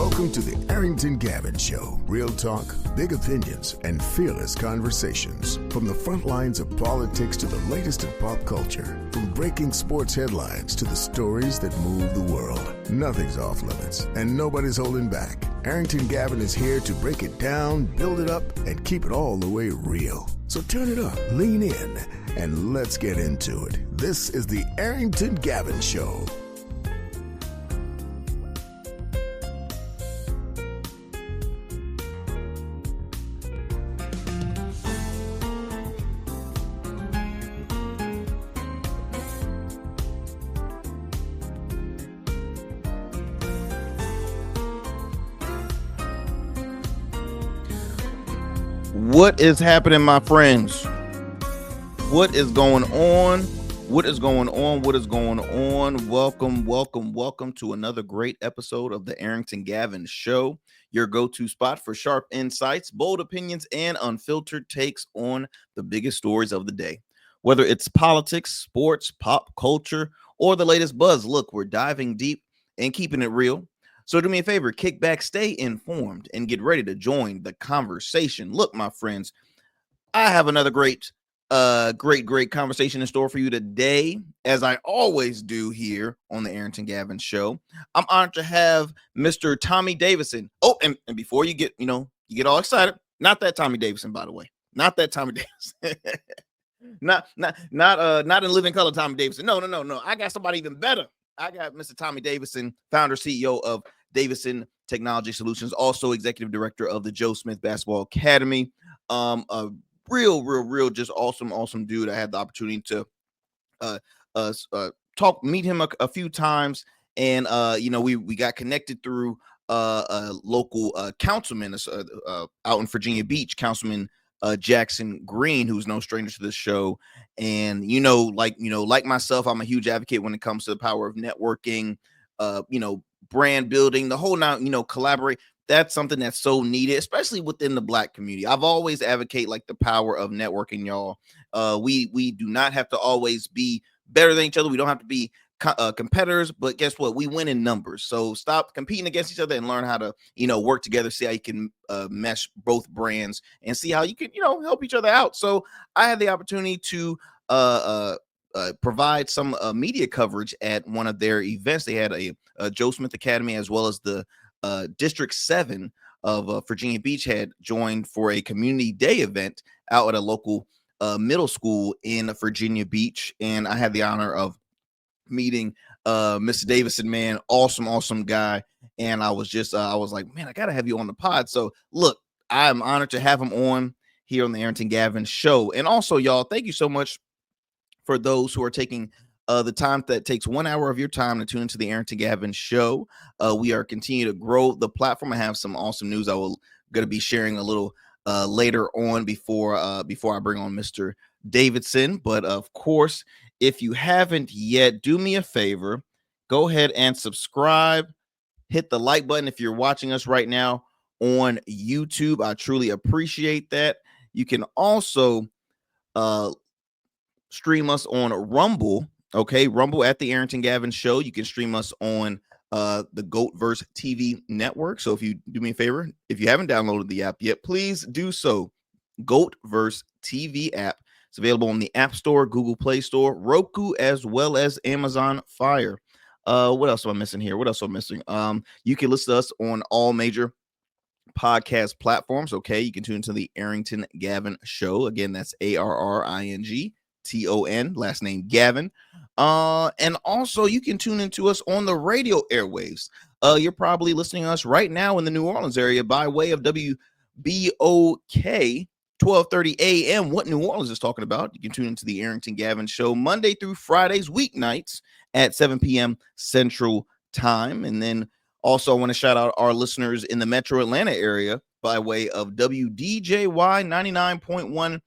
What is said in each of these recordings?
Welcome to the Arrington Gavin Show. Real talk, big opinions, and fearless conversations. From the front lines of politics to the latest in pop culture. From breaking sports headlines to the stories that move the world. Nothing's off limits, and nobody's holding back. Arrington Gavin is here to break it down, build it up, and keep it all the way real. So turn it up, lean in, and let's get into it. This is the Arrington Gavin Show. What is happening, my friends? What is going on? What is going on? What is going on? Welcome to another great episode of the Arrington Gavin Show, your go-to spot for sharp insights, bold opinions, and unfiltered takes on the biggest stories of the day. Whether it's politics, sports, pop culture, or the latest buzz, look, we're diving deep and keeping it real. So do me a favor, kick back, stay informed, and get ready to join the conversation. Look, my friends, I have another great conversation in store for you today, as I always do here on the Arrington Gavin Show. I'm honored to have Mr. Tommy Davidson. Oh, and before you get all excited, not that Tommy Davidson, by the way, not that Tommy Davidson, not in living color Tommy Davidson. No. I got somebody even better. I got Mr. Tommy Davidson, founder, CEO of Davidson Technology Solutions, also executive director of the Joe Smith Basketball Academy. A real, just awesome dude. I had the opportunity to meet him a few times, and we got connected through a local councilman out in Virginia Beach, Councilman Jackson Green, who's no stranger to this show. And like myself, I'm a huge advocate when it comes to the power of networking, brand building, the whole now, collaborate. That's something that's so needed, especially within the Black community. I've always advocate like the power of networking, y'all. We do not have to always be better than each other. We don't have to be competitors, but guess what? We win in numbers. So stop competing against each other and learn how to, work together, see how you can mesh both brands and see how you can, help each other out. So I had the opportunity to provide some media coverage at one of their events. They had a Joe Smith Academy, as well as the District 7 of Virginia Beach had joined for a community day event out at a local middle school in Virginia Beach. And I had the honor of meeting Mr. Davidson, man, awesome guy. And I was like, man, I gotta have you on the pod. So look, I'm honored to have him on here on the Arrington Gavin Show. And also, y'all, thank you so much for those who are taking the time that takes 1 hour of your time to tune into the Arrington Gavin Show. We are continuing to grow the platform. I have some awesome news I will going to be sharing a little later on before I bring on Mr. Davidson. But of course, if you haven't yet, do me a favor, go ahead and subscribe, hit the like button if you're watching us right now on YouTube. I truly appreciate that. You can also stream us on Rumble. Okay, Rumble at the Arrington Gavin Show. You can stream us on the GOATverse TV network. So if you do me a favor, if you haven't downloaded the app yet, please do so. GOATverse TV app. It's available on the App Store, Google Play Store, Roku, as well as Amazon Fire. What else am I missing here? You can listen to us on all major podcast platforms. Okay, you can tune into the Arrington Gavin Show. Again, that's ARRINGTON, last name Gavin. And also you can tune into us on the radio airwaves. You're probably listening to us right now in the New Orleans area by way of WBOK 12:30 a.m. What New Orleans is talking about. You can tune into the Arrington Gavin Show Monday through Fridays, weeknights at 7 p.m. Central Time. And then also I want to shout out our listeners in the Metro Atlanta area by way of WDJY 99.1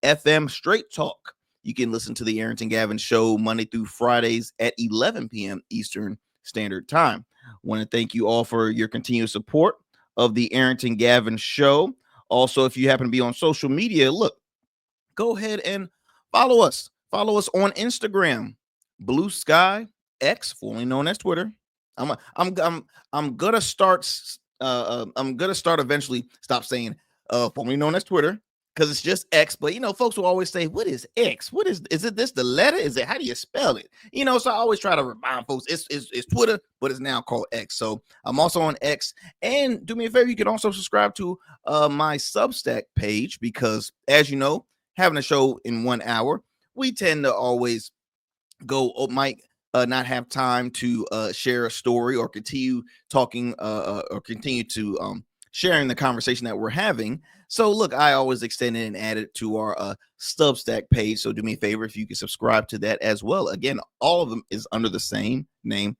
FM Straight Talk. You can listen to the Arrington Gavin Show Monday through Fridays at 11 p.m. Eastern Standard Time. I want to thank you all for your continued support of the Arrington Gavin Show. Also, if you happen to be on social media, look, go ahead and follow us. Follow us on Instagram, Blue Sky X, formerly known as Twitter. I'm gonna start. I'm gonna start eventually. Stop saying formerly known as Twitter, because it's just X. But folks will always say, "What is X? What is it? This the letter? Is it how do you spell it?" So I always try to remind folks it's Twitter, but it's now called X. So I'm also on X. And do me a favor, you can also subscribe to my Substack page, because as you know, having a show in 1 hour, we tend to always might not have time to share a story or continue talking or continue to sharing the conversation that we're having. So look, I always extend it and add it to our Substack page. So do me a favor if you can subscribe to that as well. Again, all of them is under the same name,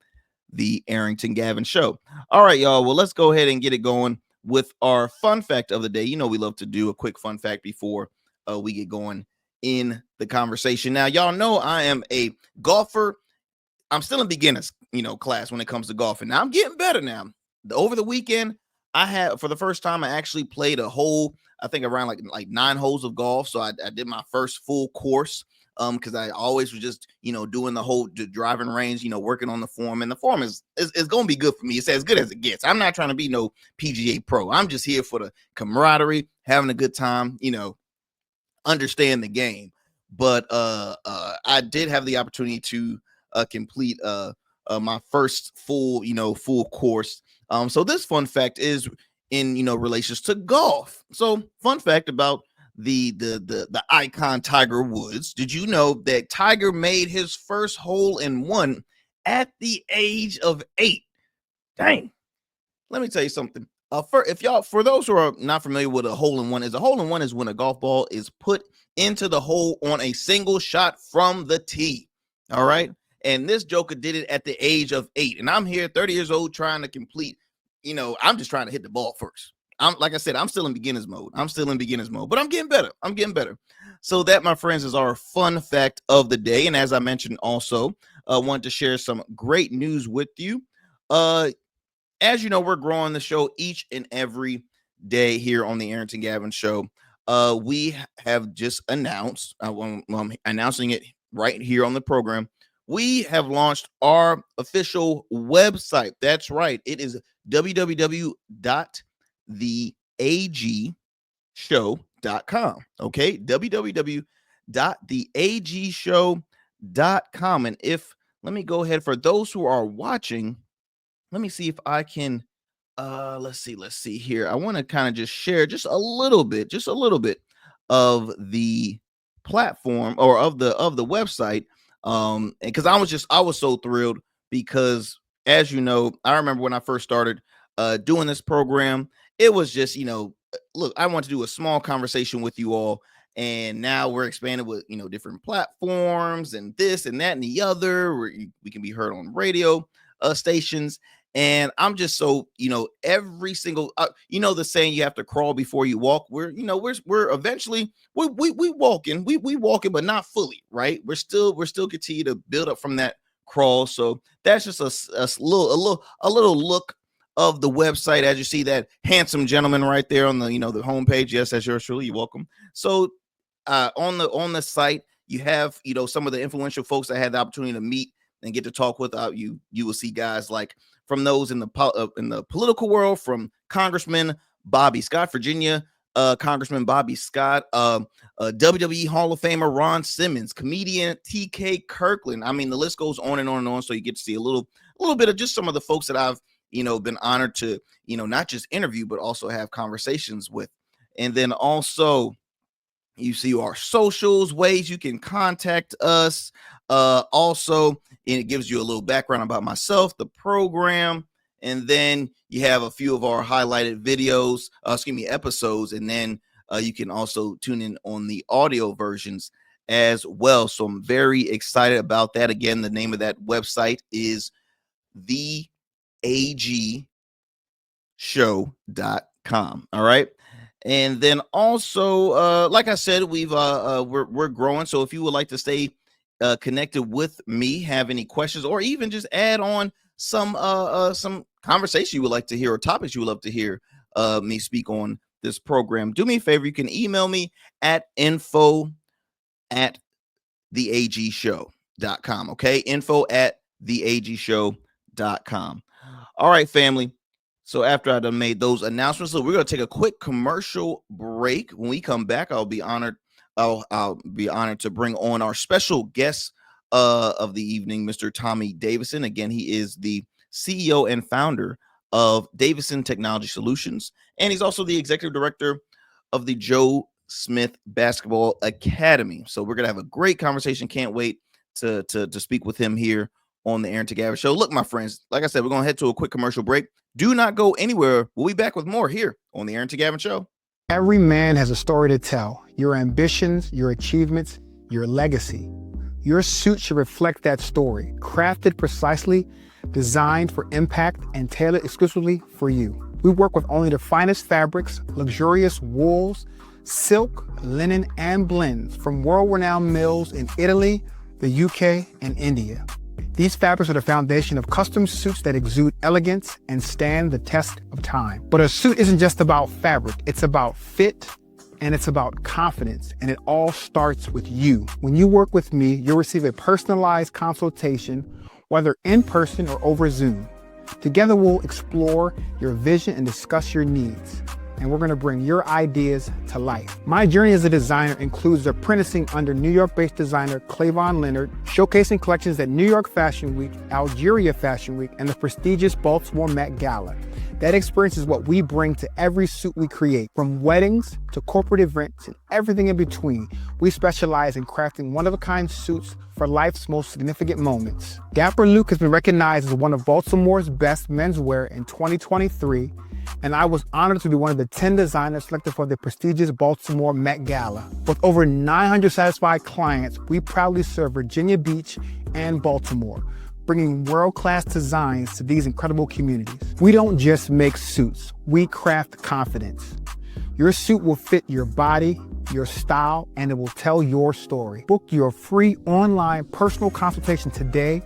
the Arrington Gavin Show. All right, y'all. Well, let's go ahead and get it going with our fun fact of the day. We love to do a quick fun fact before we get going in the conversation. Now, y'all know I am a golfer. I'm still in beginners, class when it comes to golfing. Now I'm getting better now. Over the weekend, for the first time, I actually played a hole, I think around like 9 holes of golf. So I did my first full course. Because I always was just, doing the whole driving range, working on the form, and the form is going to be good for me. It's as good as it gets. I'm not trying to be no PGA pro. I'm just here for the camaraderie, having a good time, understand the game. But I did have the opportunity to complete my first full course. So this fun fact is in relations to golf. So fun fact about the icon Tiger Woods. Did you know that Tiger made his first hole in one at the age of 8? Dang. Let me tell you something. For those who are not familiar with a hole in one is when a golf ball is put into the hole on a single shot from the tee. All right. And this joker did it at the age of 8. And I'm here 30 years old trying to complete, I'm just trying to hit the ball first. Like I said, I'm still in beginner's mode, but I'm getting better. So that, my friends, is our fun fact of the day. And as I mentioned, also want to share some great news with you. As you know, we're growing the show each and every day here on the Arrington Gavin Show. We have just announced, I'm announcing it right here on the program. We have launched our official website. That's right. It is www.theagshow.com. Okay. www.theagshow.com. And let me go ahead, for those who are watching, let me see if I can let's see here. I want to kind of just share just a little bit of the platform, or of the website. And because I was so thrilled, because as you know, I remember when I first started doing this program, it was just, look, I want to do a small conversation with you all. And now we're expanding with, different platforms and this and that and the other, where we can be heard on radio stations. And I'm just so, every single, the saying, you have to crawl before you walk. We're eventually, we walking, but not fully, right? We're still continue to build up from that crawl. So that's just a little look of the website. As you see that handsome gentleman right there on the, the homepage. Yes, that's yours truly. You're welcome. So on the site, you have, some of the influential folks I had the opportunity to meet and get to talk with. You will see guys like, from those in the political world, from Congressman Bobby Scott, Virginia Congressman Bobby Scott, WWE Hall of Famer Ron Simmons, comedian TK Kirkland. I mean, the list goes on and on and on. So you get to see a little bit of just some of the folks that I've been honored to not just interview, but also have conversations with. And then also, you see our socials, ways you can contact us. Also, and it gives you a little background about myself, the program, and then you have a few of our highlighted videos, episodes, and then you can also tune in on the audio versions as well. So I'm very excited about that. Again, the name of that website is theagshow.com. All right. And then also, like I said, we're growing. So if you would like to stay connected with me, have any questions, or even just add on some conversation you would like to hear, or topics you would love to hear me speak on this program, do me a favor. You can email me at info@theagshow.com. Okay, info@theagshow.com. All right, family. So after I done made those announcements, so we're going to take a quick commercial break. When we come back, I'll be honored to bring on our special guest of the evening, Mr. Tommy Davidson. Again, he is the CEO and founder of Davidson Technology Solutions, and he's also the executive director of the Joe Smith Basketball Academy. So we're going to have a great conversation. Can't wait to speak with him here on the Arrington Gavin Show. Look, my friends, like I said, we're going to head to a quick commercial break. Do not go anywhere. We'll be back with more here on the Arrington Gavin Show. Every man has a story to tell. Your ambitions, your achievements, your legacy. Your suit should reflect that story, crafted precisely, designed for impact, and tailored exclusively for you. We work with only the finest fabrics, luxurious wools, silk, linen, and blends from world-renowned mills in Italy, the UK, and India. These fabrics are the foundation of custom suits that exude elegance and stand the test of time. But a suit isn't just about fabric, it's about fit and it's about confidence, and it all starts with you. When you work with me, you'll receive a personalized consultation, whether in person or over Zoom. Together we'll explore your vision and discuss your needs, and we're going to bring your ideas to life. My journey as a designer includes apprenticing under New York-based designer Clavon Leonard, showcasing collections at New York Fashion Week, Algeria Fashion Week, and the prestigious Baltimore Met Gala. That experience is what we bring to every suit we create, from weddings to corporate events and everything in between. We specialize in crafting one-of-a-kind suits for life's most significant moments. Dapper Luke has been recognized as one of Baltimore's best menswear in 2023, and I was honored to be one of the 10 designers selected for the prestigious Baltimore Met Gala. With over 900 satisfied clients, we proudly serve Virginia Beach and Baltimore, bringing world-class designs to these incredible communities. We don't just make suits, we craft confidence. Your suit will fit your body, your style, and it will tell your story. Book your free online personal consultation today.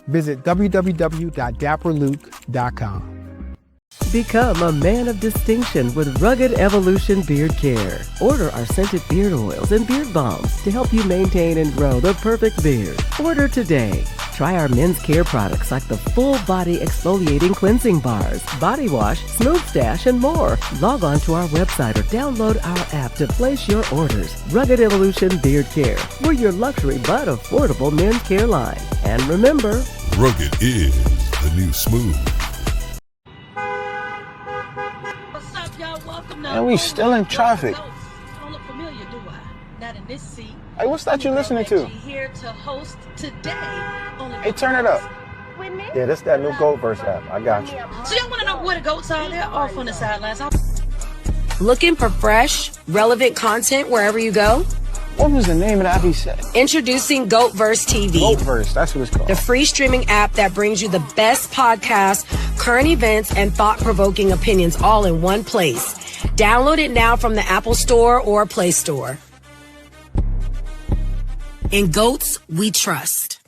Visit www.dapperluke.com. Become a man of distinction with Rugged Evolution Beard Care. Order our scented beard oils and beard balms to help you maintain and grow the perfect beard. Order today. Try our men's care products like the full body exfoliating cleansing bars, body wash, smooth stash, and more. Log on to our website or download our app to place your orders. Rugged Evolution Beard Care. We're your luxury but affordable men's care line. And remember, rugged is the new smooth. And we still in traffic. I don't look familiar, do I? Not in this seat. Hey, what's that you listening to? Here to host today. Hey, turn it up. Yeah, this that new Goat Verse app. I got you. So y'all want to know where the goats are? They're off on the sidelines. Looking for fresh, relevant content wherever you go? What was the name of that he said? Introducing GoatVerse TV. GoatVerse, that's what it's called. The free streaming app that brings you the best podcasts, current events, and thought-provoking opinions all in one place. Download it now from the Apple Store or Play Store. In goats, we trust.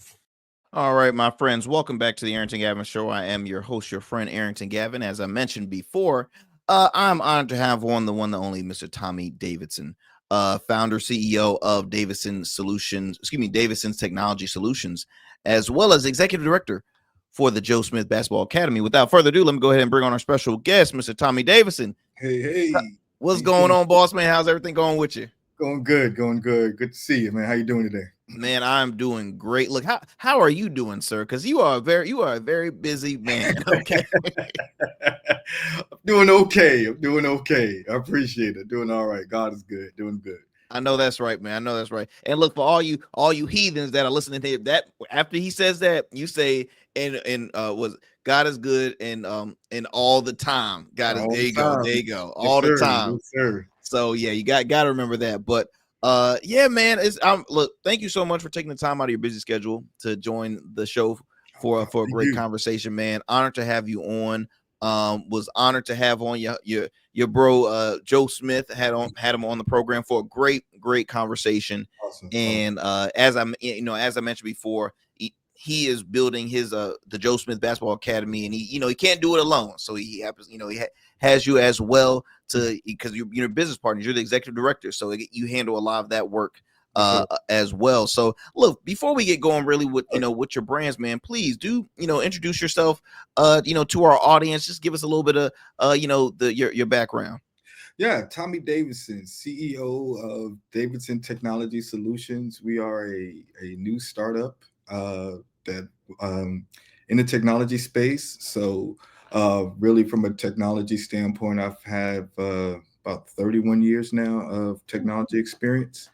All right, my friends, welcome back to the Arrington Gavin Show. I am your host, your friend, Arrington Gavin. As I mentioned before, I'm honored to have on the one, the only Mr. Tommy Davidson, founder, CEO of Davidson's Technology Solutions, as well as executive director for the Joe Smith Basketball Academy. Without further ado, let me go ahead and bring on our special guest, Mr. Tommy Davidson. Hey. What's going on, boss man? How's everything going with you? Going good. Good to see you, man. How you doing today? Man, I'm doing great. Look, how are you doing, sir? Because you are a very busy man. Okay. I'm doing okay. I appreciate it. Doing all right. God is good. Doing good. I know that's right, man. I know that's right. And look, for all you heathens that are listening to that, after he says that, you say, and was God is good and all the time. God is there you go. All the time. Yes, sir. So yeah, you got to remember that. But yeah, man, look, thank you so much for taking the time out of your busy schedule to join the show for a great conversation, man. Honored to have you on. Was honored to have on your bro Joe Smith, had him on the program for a great conversation. Awesome. And as I mentioned before, he is building his the Joe Smith Basketball Academy, and he can't do it alone. So he happens, he has you as well because you're business partners. You're the executive director, so you handle a lot of that work as well. So look, before we get going really with, with your brands, man, please do, introduce yourself, to our audience. Just give us a little bit of, your background. Yeah, Tommy Davidson, CEO of Davidson Technology Solutions. We are a new startup that in the technology space. So really from a technology standpoint, I've had about 31 years now of technology experience.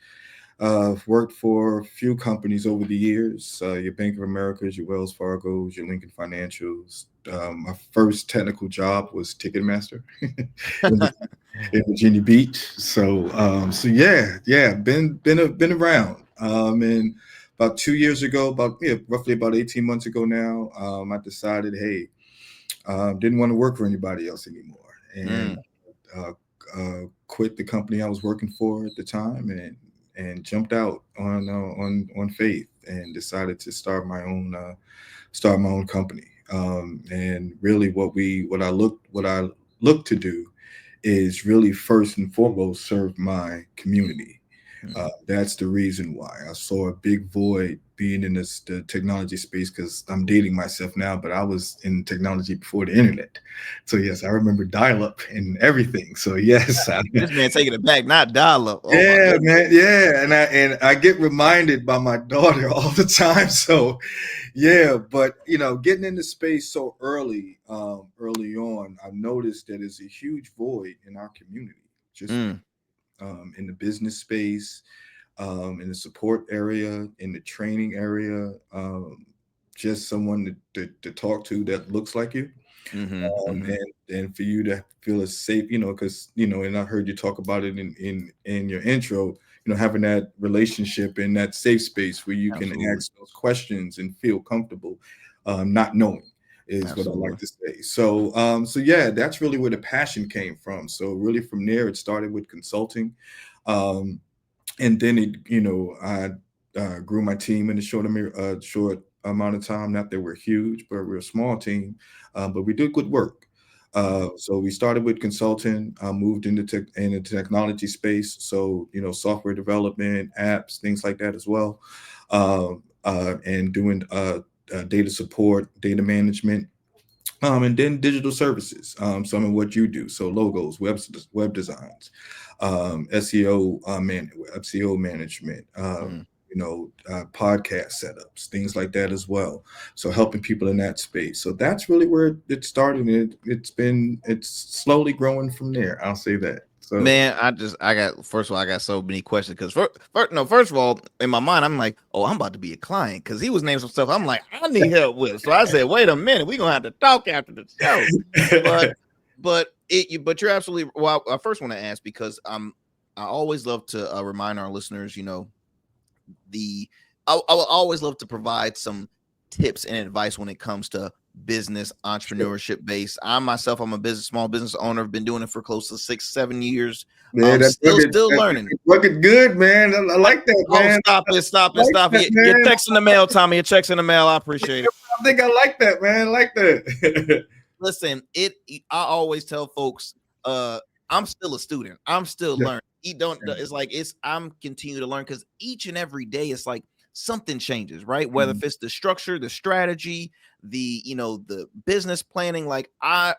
I've worked for a few companies over the years, your Bank of America's, your Wells Fargo's, your Lincoln Financials. My first technical job was Ticketmaster in Virginia Beach. So been around. And about 2 years ago, roughly about 18 months ago now, I decided, hey, didn't want to work for anybody else anymore, and quit the company I was working for at the time, and jumped out on faith and decided to start my own company. And really, what I look to do is really first and foremost serve my community. That's the reason why I saw a big void being in the technology space, because I'm dating myself now, but I was in technology before the internet. So yes, I remember dial-up and everything. So yes, this man taking it back, not dial-up. Oh, yeah, man, yeah, and I get reminded by my daughter all the time. So yeah, but getting into space so early on, I've noticed that there's a huge void in our community, just in the business space, in the support area, in the training area, just someone to talk to that looks like you. And for you to feel as safe, because and I heard you talk about it in your intro, having that relationship in that safe space where you can ask those questions and feel comfortable, not knowing is what I like to say. So yeah, that's really where the passion came from. So really from there, it started with consulting. And then I grew my team in a short amount of time. Not that we're huge, but we're a small team, but we did good work. So we started with consulting, moved into technology space. So software development, apps, things like that as well, and doing data support, data management. And then digital services, some of what you do. So logos, web designs, SEO, SEO management, podcast setups, things like that as well. So helping people in that space. So that's really where it started. It's slowly growing from there. I'll say that. So, man, first of all, I got so many questions, because first of all, in my mind, I'm like, oh, I'm about to be a client, because he was naming some stuff I'm like, I need help with. So I said, wait a minute, we're gonna have to talk after the show. But you're absolutely well. I first want to ask, because I always love to remind our listeners, I always love to provide some tips and advice when it comes to business entrepreneurship based. I'm a small business owner. I've been doing it for close to 6-7 years. Man, still learning. Looking good, man. I like that, man. Stop it. Your check's in the mail, Tommy. Your check's in the mail. I appreciate it. I think I like that, man. I like that. Listen, I always tell folks, I'm still a student. I'm still learning. I'm continuing to learn, because each and every day it's like something changes, right? Whether if it's the structure, the strategy, the business planning. Like I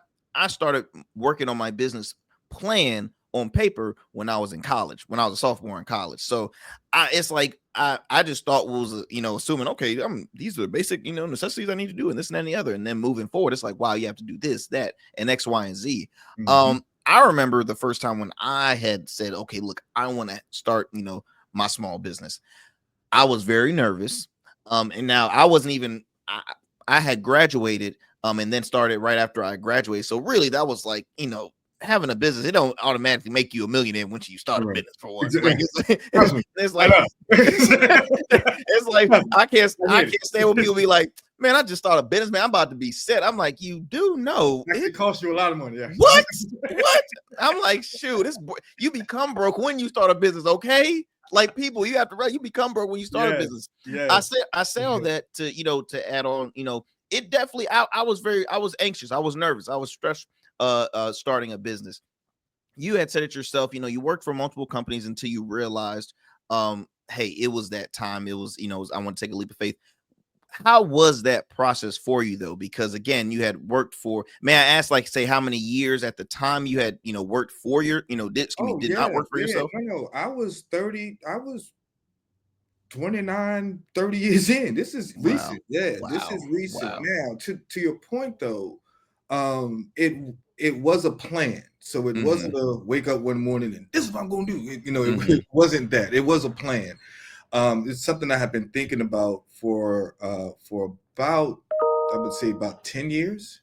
started working on my business plan on paper when I was in college, when I was a sophomore in college. So I just thought was, assuming, okay, these are the basic, necessities I need to do, and this and that and the other. And then moving forward, it's like, wow, you have to do this, that, and X, Y, and Z. I remember the first time when I had said, okay, look, I want to start, my small business. I was very nervous. And now I wasn't even, I had graduated, and then started right after I graduated. So really that was like, having a business, it don't automatically make you a millionaire once you start a business, for one. It's like I can't stand when people be like, man, I just started a business, man, I'm about to be set. I'm like, you do know it costs you a lot of money. Yeah. What? I'm like, shoot, you become broke when you start a business, okay? Like, people, you become broke when you start a business. Yeah. I say all that to add on, it definitely, I was anxious, I was nervous, I was stressed starting a business. You had said it yourself, you worked for multiple companies until you realized hey, it was that time. It was, I want to take a leap of faith. How was that process for you though? Because again, you had worked for, may I ask, like, say how many years at the time you had, worked for your, did not work for yourself? No, I was 29, 30 years in. This is recent. This is recent. Wow. Now, to your point though, it was a plan. So it wasn't a wake up one morning and this is what I'm gonna do. It wasn't that. It was a plan. It's something I have been thinking about for about, I would say, about 10 years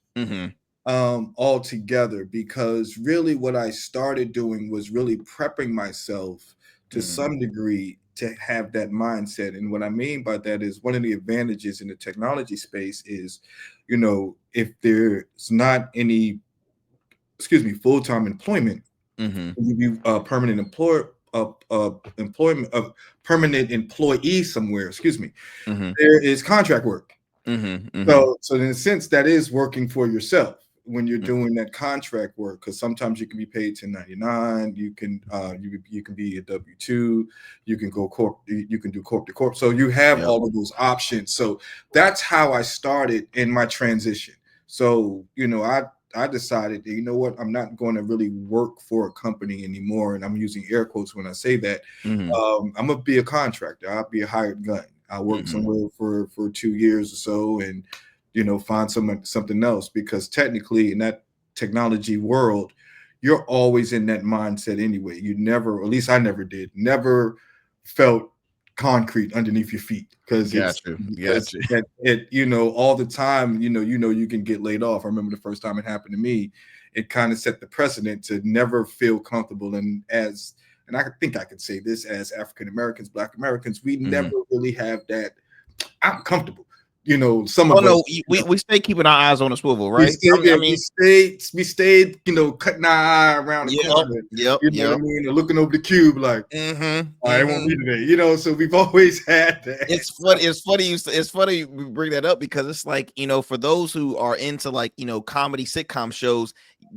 altogether, because really what I started doing was really prepping myself to some degree to have that mindset. And what I mean by that is, one of the advantages in the technology space is, if there's not any, full-time employment, you be a permanent permanent employee somewhere, there is contract work. So in a sense, that is working for yourself when you're doing that contract work, because sometimes you can be paid 1099, you can be a W-2, you can go corp, you can do corp to corp. So you have all of those options. So that's how I started in my transition. So I decided, you know what, I'm not going to really work for a company anymore, and I'm using air quotes when I say that. I'm gonna be a contractor. I'll be a hired gun. I'll work somewhere for 2 years or so, and find something else, because technically in that technology world, you're always in that mindset anyway. You never, or at least I never felt concrete underneath your feet, because all the time, you can get laid off. I remember the first time it happened to me, it kind of set the precedent to never feel comfortable. And I think I could say this, as African Americans, Black Americans, we never really have that. I'm comfortable. Some of us. We stay keeping our eyes on the swivel, right? We stayed, cutting our eye around the corner. What I mean? And looking over the cube, like, I won't be today. So we've always had that. It's funny you bring that up, because it's like, for those who are into like, comedy sitcom shows,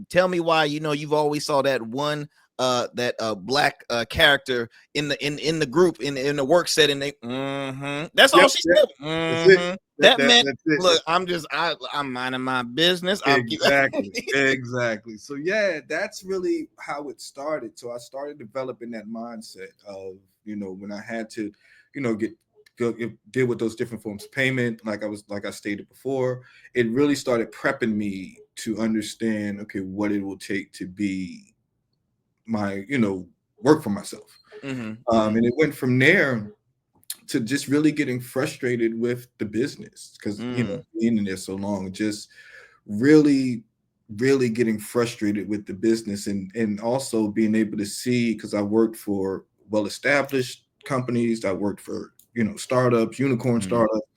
tell me why, you've always saw that one black character in the group in the work setting. That's all she said. That meant, look, I'm minding my business. Exactly. So that's really how it started. So I started developing that mindset of, when I had to, deal with those different forms of payment, like I stated before, it really started prepping me to understand, okay, what it will take to be my, work for myself. And it went from there to just really getting frustrated with the business, because being in there so long, just really getting frustrated with the business, and also being able to see, because I worked for well-established companies, I worked for startups, unicorn startups.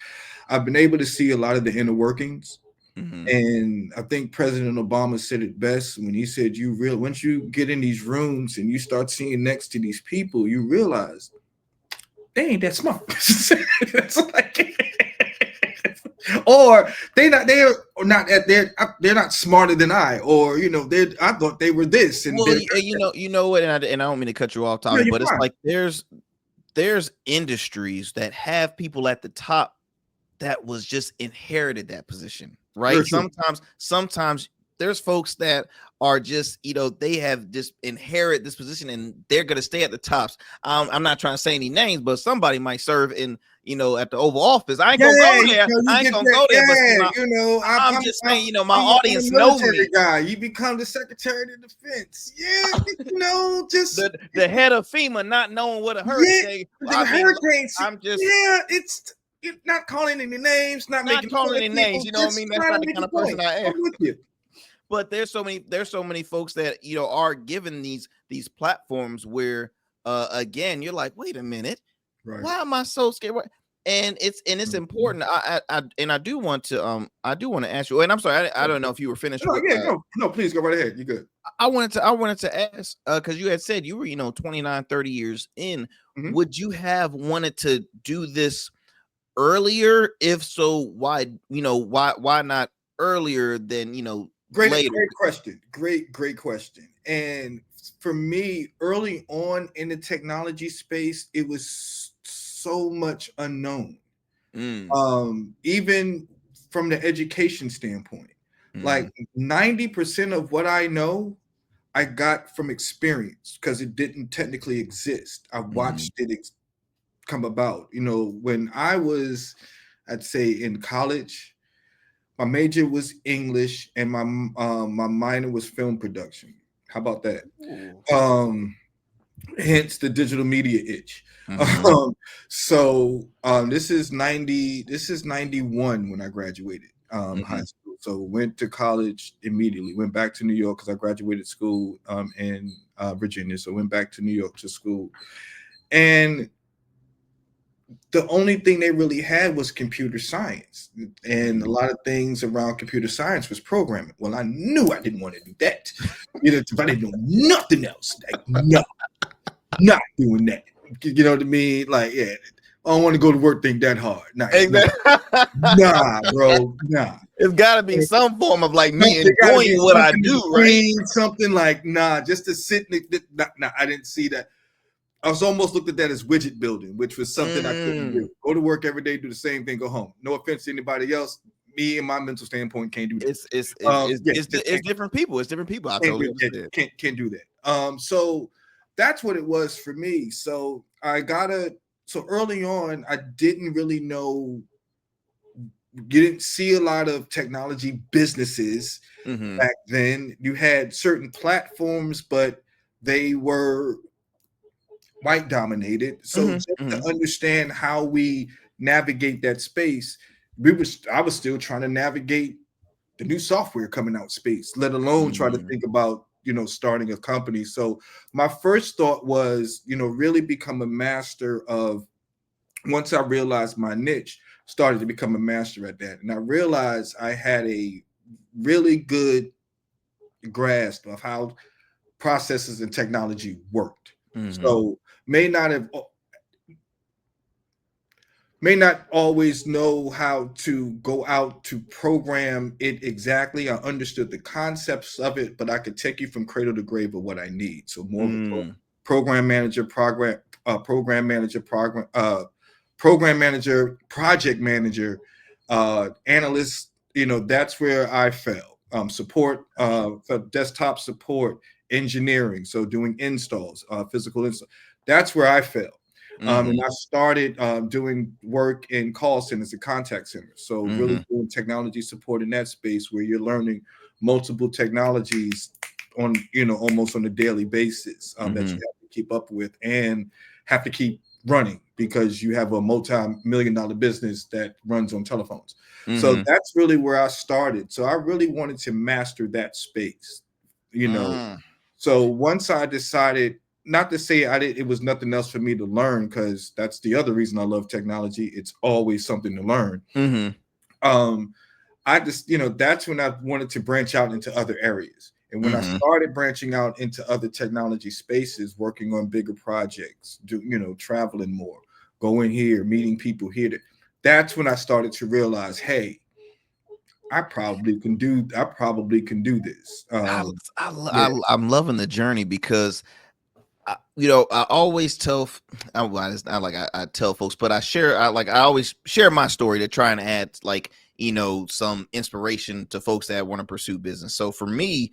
I've been able to see a lot of the inner workings. And I think President Obama said it best when he said, once you get in these rooms and you start seeing next to these people, you realize they ain't that smart. It's like, or they're not smarter than I, or I thought they were this. And what, and I don't mean to cut you off, Tommy, but it's like there's industries that have people at the top that was just inherited that position, right? Sometimes there's folks that are just, they have just inherit this position, and they're going to stay at the tops. I'm not trying to say any names, but somebody might serve in, at the Oval Office. I ain't gonna go there. I ain't gonna go there. But I'm just saying, my audience knows me. Guy, you become the Secretary of Defense. Just the head of FEMA, not knowing what a hurricane. It's not calling any names, not making calling any names. You know what I mean? That's not the kind of person I am. With you. But there's so many folks that are given these platforms where again, you're like, wait a minute, why am I so scared? And it's important. I do want to ask you, and I'm sorry, I don't know if you were finished. No, please go right ahead. You're good. I wanted to ask, because you had said you were 29, 30 years in. Would you have wanted to do this earlier? If so, why not earlier than later? Great question. And for me, early on in the technology space, it was so much unknown. Mm. Even from the education standpoint, like 90% of what I know, I got from experience because it didn't technically exist. I watched it come about. You know, when I was, I'd say in college, my major was English and my minor was film production. How about that? Hence the digital media itch. This is 91 when I graduated high school. So went to college immediately, went back to New York because I graduated school in Virginia. So went back to New York to school. And the only thing they really had was computer science. And a lot of things around computer science was programming. Well, I knew I didn't want to do that. You know, if I didn't know nothing else, like, no, not doing that. You know what I mean? Like, yeah, I don't want to go to work think that hard. Nah, nah, bro, nah. It's got to be some form of like me enjoying what I do, right? Something like, nah, just to sit. Nah, I didn't see that. I was almost looked at that as widget building, which was something I couldn't do. Go to work every day, do the same thing, go home. No offense to anybody else. Me and my mental standpoint can't do that. It's different people. It's different people. I totally understand. Can't do that. So that's what it was for me. So so early on, I didn't really know. You didn't see a lot of technology businesses back then. You had certain platforms, but they were white dominated. So just to understand how we navigate that space, I was still trying to navigate the new software coming out space, let alone try to think about, you know, starting a company. So my first thought was, you know, really become a master of, once I realized my niche, started to become a master at that. And I realized I had a really good grasp of how processes and technology worked. So may not always know how to go out to program it exactly. I understood the concepts of it, but I could take you from cradle to grave of what I need. So more of a program manager, project manager, analyst. You know, that's where I fell. Support, for desktop support, engineering, so doing installs, physical install. That's where I fell. And I started doing work in call centers and contact centers. So really doing technology support in that space where you're learning multiple technologies on, you know, almost on a daily basis that you have to keep up with and have to keep running because you have a multi-million-dollar business that runs on telephones. So that's really where I started. So I really wanted to master that space, you know. So once I decided, not to say it was nothing else for me to learn, because that's the other reason I love technology. It's always something to learn. I just, you know, that's when I wanted to branch out into other areas. And when I started branching out into other technology spaces, working on bigger projects, traveling more, going here, meeting people here, that's when I started to realize, hey, I probably can do this. I'm loving the journey because I always tell, it's not like I tell folks, but I always share my story to try and add some inspiration to folks that want to pursue business. So for me,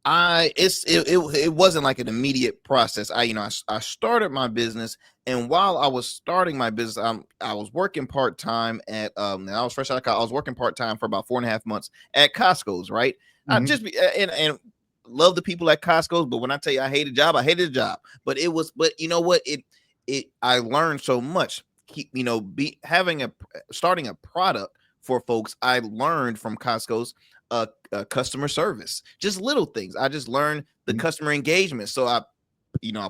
it wasn't like an immediate process. I started my business, and while I was starting my business, I was working part-time at and I was fresh out of college. I was working part-time for about 4.5 months at Costco's, right? I just and love the people at Costco's, but when I tell you I hated the job. But you know what? I learned so much. Starting a product for folks. I learned from Costco's customer service, just little things. I just learned the customer engagement. So I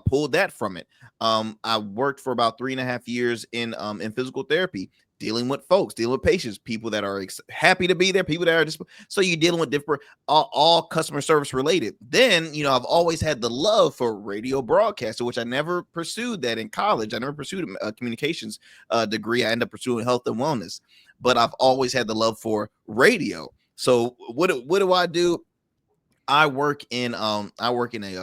pulled that from it. I worked for about 3.5 years in physical therapy, dealing with folks, dealing with patients, people that are happy to be there, people that are just, so you're dealing with different, all customer service related. Then, I've always had the love for radio broadcaster, which I never pursued that in college. I never pursued a communications degree. I ended up pursuing health and wellness, but I've always had the love for radio. So what do I do? I work in a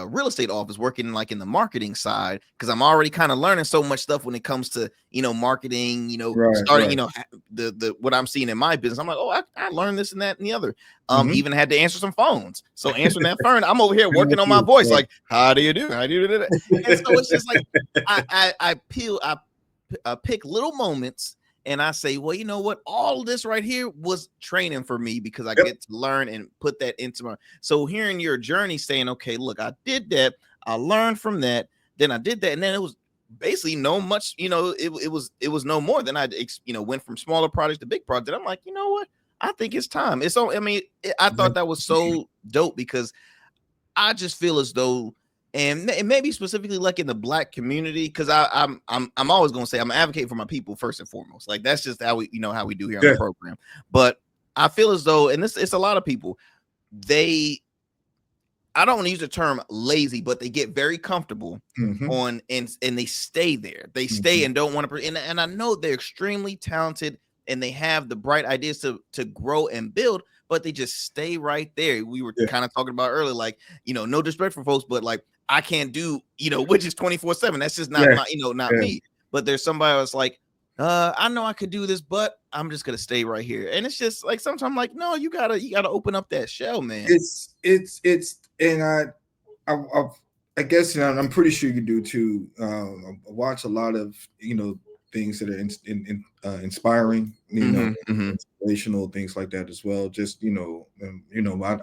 real estate office, working like in the marketing side, because I'm already kind of learning so much stuff when it comes to marketing, starting, the what I'm seeing in my business. I'm like, oh, I learned this and that and the other. Even had to answer some phones. So answering that phone, I'm over here working on my voice, like, how do you do? How do you do that? And so it's just like I pick little moments. And I say, well, you know what? All this right here was training for me, because I get to learn and put that into my. So hearing your journey, saying, okay, look, I did that. I learned from that. Then I did that. And then it was basically no much, it was no more than I, went from smaller projects to big projects. I'm like, you know what? I think it's time. It's so, I thought that was so dope, because I just feel as though, and maybe specifically like in the Black community, because I'm always gonna say I'm advocating for my people first and foremost. Like that's just how we do here on the program. But I feel as though, and it's a lot of people, I don't want to use the term lazy, but they get very comfortable on and they stay there. They stay and don't want to. And I know they're extremely talented and they have the bright ideas to grow and build, but they just stay right there. We were kind of talking about earlier, like, no disrespect for folks, but like I can't do, widgets 24/7. That's just not my, not me. But there's somebody that's like, I know I could do this, but I'm just gonna stay right here. And it's just like sometimes I'm like, no, you gotta open up that shell, man. It's and I guess I'm pretty sure you do too. I watch a lot of things that are inspiring, inspirational things like that as well. Just I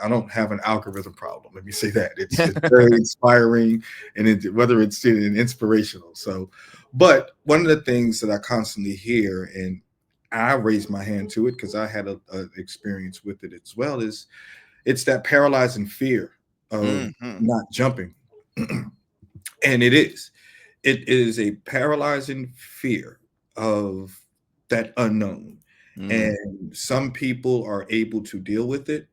don't have an algorithm problem. Let me say that it's very inspiring, and whether it's inspirational. So, but one of the things that I constantly hear, and I raise my hand to it because I had a experience with it as well, is it's that paralyzing fear of not jumping, and it is a paralyzing fear of that unknown. And some people are able to deal with it,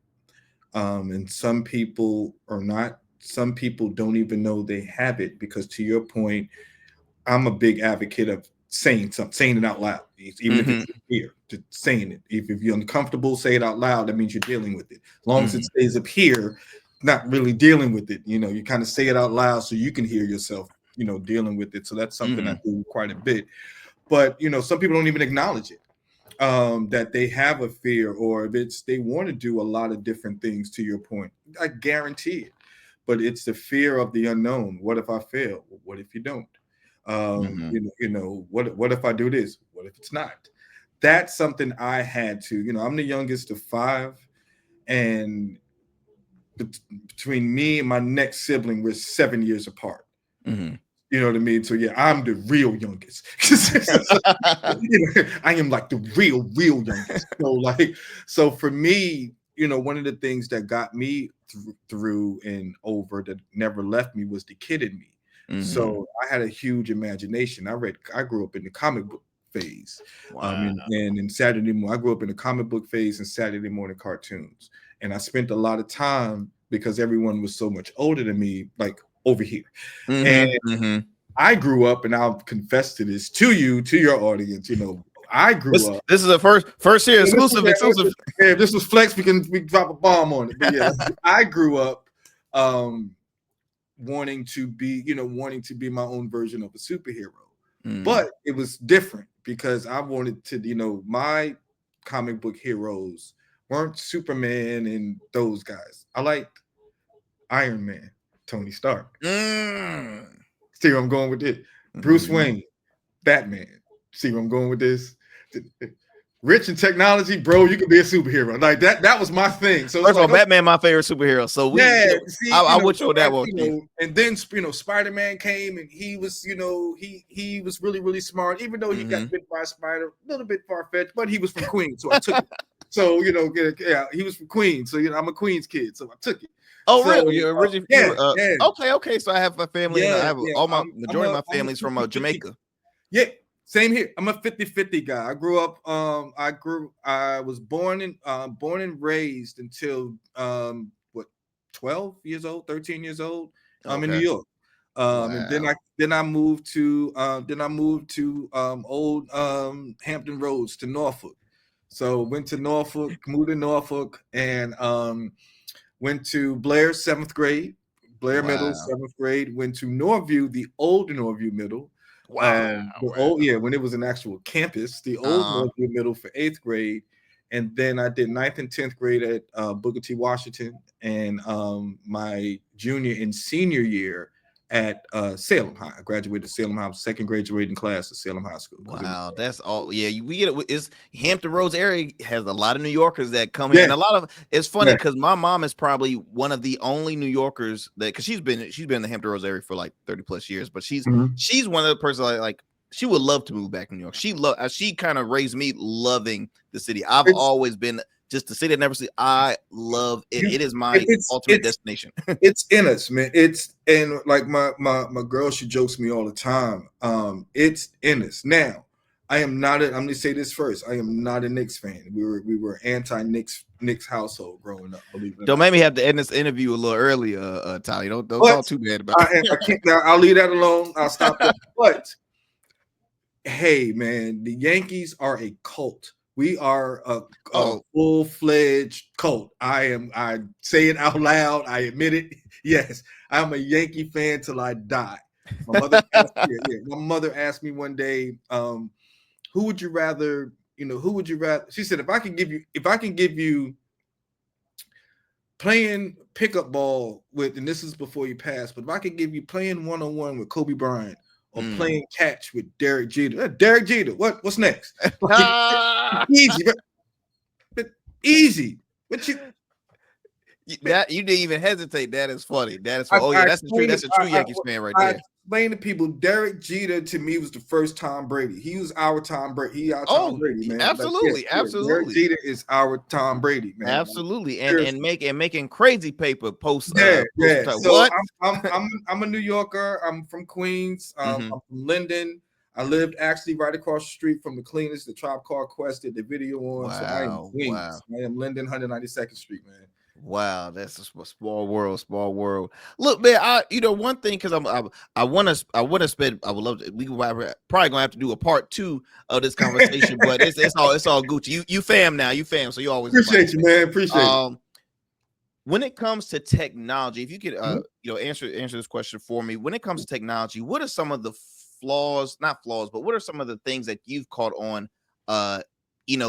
and some people are not. Some people don't even know they have it, because to your point, I'm a big advocate of saying it out loud, even if it's here, just saying it. If you're uncomfortable, say it out loud. That means you're dealing with it. As long as it stays up here, not really dealing with it. You kind of say it out loud so you can hear yourself, dealing with it. So that's something I do quite a bit. But some people don't even acknowledge it, that they have a fear, or if they want to do a lot of different things. To your point, I guarantee it. But it's the fear of the unknown. What if I fail? What if you don't? What if I do this? What if it's not? That's something I had to. I'm the youngest of 5, and between me and my next sibling, we're 7 years apart. You know what I mean? So yeah, I'm the real youngest. I am like the real youngest. So for me, one of the things that got me through and over, that never left me, was the kid in me. So I had a huge imagination. I grew up in the comic book phase. And in Saturday morning, I grew up in the comic book phase and Saturday morning cartoons. And I spent a lot of time, because everyone was so much older than me, like over here. And I grew up, and I'll confess to this to your audience, I grew up. This is a first year exclusive. Yeah, if this was Flex, we can drop a bomb on it. But yeah, I grew up wanting to be my own version of a superhero. But it was different, because I wanted to, my comic book heroes weren't Superman and those guys. I liked Iron Man, Tony Stark. See where I'm going with it? Bruce Wayne, Batman. See where I'm going with this? Rich in technology, bro, you could be a superhero. Like that was my thing. So first of all, Batman, my favorite superhero. So I would show that one. And then Spider-Man came, and he was, he was really, really smart, even though he got bit by a spider, a little bit far-fetched, but he was from Queens, so I took it. So he was from Queens, so I'm a Queens kid, so I took it. Oh, so, really? You're originally okay. So I have a family. And I have all my majority of my family's from Jamaica. Yeah. Same here. I'm a 50-50 guy. I grew up. I was born and raised until 12 years old, 13 years old. I'm in New York. And then I moved to old Hampton Roads to Norfolk. So went to Norfolk, moved to Norfolk, and Went to Blair, 7th grade. Blair Middle, 7th grade. Went to Norview, the old Norview Middle. When it was an actual campus, the old Norview Middle for 8th grade. And then I did 9th and 10th grade at Booker T. Washington, and my junior and senior year at Salem High. I graduated Salem High, second graduating class at Salem High School. Wow, that's all. Yeah, we get it. It's Hampton Roads area has a lot of New Yorkers that come here, and a lot of. It's funny because my mom is probably one of the only New Yorkers that, because she's been in the Hampton Roads area for like 30 plus years, but she's one of the person like she would love to move back to New York. She kind of raised me loving the city. I've always been just the city I never see. I love it. It is my ultimate destination. It's in us, man. And like my girl, she jokes me all the time. It's in us. Now, I'm gonna say this first. I am not a Knicks fan. We were anti-Knicks household growing up. Don't make me have to end this interview a little earlier, Tally. Don't talk too bad about it. I can't. I'll leave that alone. I'll stop that. But hey, man, the Yankees are a cult. We are a full-fledged cult. I say it out loud. I admit it. Yes, I'm a Yankee fan till I die. My mother asked me one day, who would you rather? She said, if I can give you playing pickup ball with, and this is before you pass, but if I could give you playing one-on-one with Kobe Bryant, or playing catch with Derek Jeter. Derek Jeter, what's next? Easy, but easy. But you didn't even hesitate. That is funny. That is funny. That's a true Yankees fan right there. Explain to people, Derek Jeter to me was the first Tom Brady. He was our Tom Brady. He our Tom Brady, man. Absolutely, absolutely. Derek Jeter is our Tom Brady, man. Absolutely, and making crazy paper posts. So what? I'm a New Yorker. I'm from Queens. I'm from Linden. I lived actually right across the street from the cleanest. The Tribe Called Quest did the video on. So I am Queens. I am Linden, 192nd Street, man. Wow, that's a small world. Look, man, one thing, because I want to spend. I would love to. We probably gonna have to do a part 2 of this conversation, but it's all Gucci. You fam now, so you always appreciate you, man. Appreciate it. When it comes to technology, if you could, answer this question for me. When it comes to technology, what are some of the not flaws, but what are some of the things that you've caught on?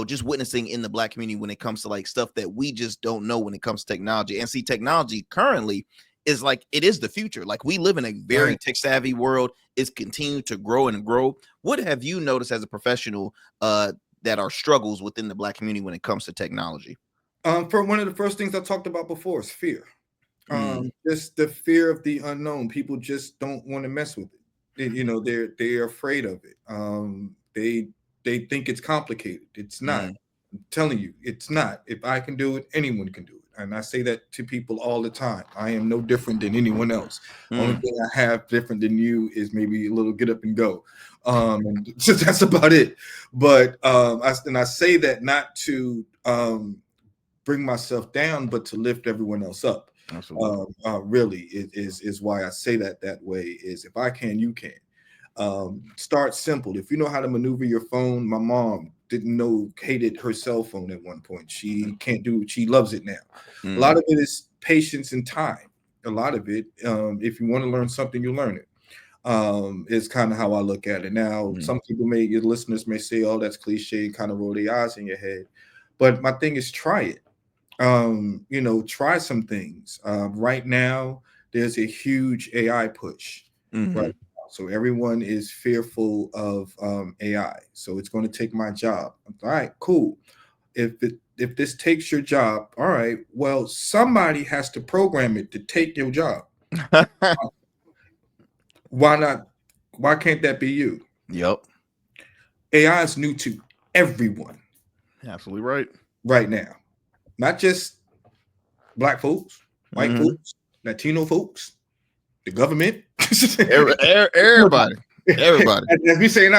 Just witnessing in the Black community when it comes to like stuff that we just don't know when it comes to technology. And see, technology currently is like, it is the future. Like, we live in a very tech savvy world. It's continued to grow and grow. What have you noticed as a professional that are struggles within the Black community when it comes to technology? For one of the first things I talked about before is fear. Just the fear of the unknown. People just don't want to mess with it. They're afraid of it. They think it's complicated. It's not. I'm telling you, it's not. If I can do it, anyone can do it. And I say that to people all the time. I am no different than anyone else. Only thing I have different than you is maybe a little get up and go. And so that's about it. But I say that not to bring myself down, but to lift everyone else up. Absolutely. Really is why I say that way, is if I can, you can. Start simple. If you know how to maneuver your phone, my mom hated her cell phone at one point. She can't do it. She loves it now. A lot of it is patience and time. A lot of it, if you want to learn something, you learn it. Is kind of how I look at it. Now, some people your listeners may say, oh, that's cliche, kind of roll their eyes in your head. But my thing is, try it. Try some things. Right now, there's a huge AI push. Right. So everyone is fearful of AI. So it's going to take my job. All right, cool. If this takes your job, all right, well, somebody has to program it to take your job. Why not? Why can't that be you? Yep. AI is new to everyone. Absolutely right. Right now. Not just Black folks, white folks, Latino folks, the government. Everybody. As we say in